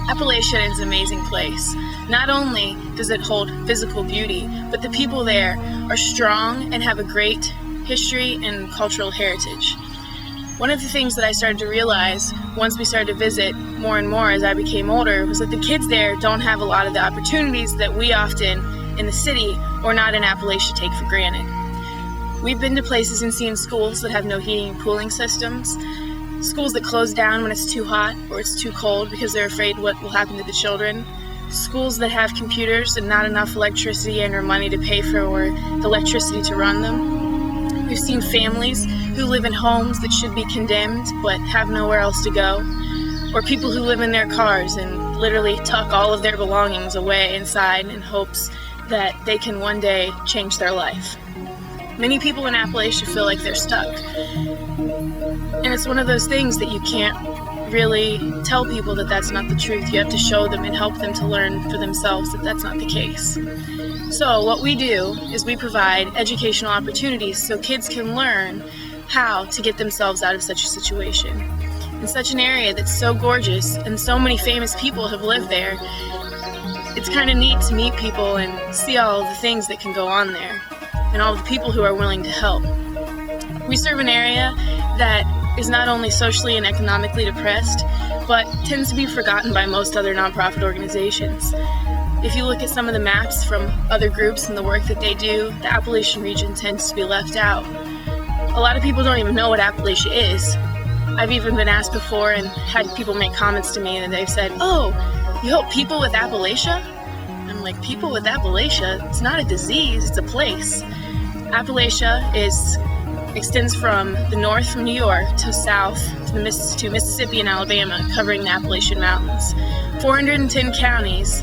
Appalachia is an amazing place. Not only does it hold physical beauty, but the people there are strong and have a great history and cultural heritage. One of the things that I started to realize once we started to visit more and more as I became older was that the kids there don't have a lot of the opportunities that we often in the city or not in Appalachia take for granted. We've been to places and seen schools that have no heating and cooling systems, schools that close down when it's too hot or it's too cold because they're afraid what will happen to the children, schools that have computers and not enough electricity and or money to pay for the electricity to run them. We've seen families who live in homes that should be condemned but have nowhere else to go, or people who live in their cars and literally tuck all of their belongings away inside in hopes that they can one day change their life. Many people in Appalachia feel like they're stuck, and it's one of those things that you can't really tell people that that's not the truth. You have to show them and help them to learn for themselves that that's not the case. So what we do is we provide educational opportunities so kids can learn how to get themselves out of such a situation. In such an area that's so gorgeous and so many famous people have lived there, it's kind of neat to meet people and see all of the things that can go on there and all the people who are willing to help. We serve an area that is not only socially and economically depressed, but tends to be forgotten by most other nonprofit organizations. If you look at some of the maps from other groups and the work that they do, the Appalachian region tends to be left out. A lot of people don't even know what Appalachia is. I've even been asked before and had people make comments to me and they've said, "Oh, you help people with Appalachia?" I'm like, people with Appalachia? It's not a disease, it's a place. Appalachia extends from the north from New York to south to Mississippi and Alabama, covering the Appalachian Mountains. 410 counties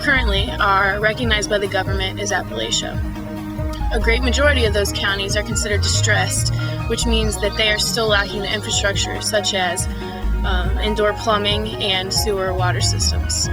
currently are recognized by the government as Appalachia. A great majority of those counties are considered distressed, which means that they are still lacking the infrastructure such as indoor plumbing and sewer water systems.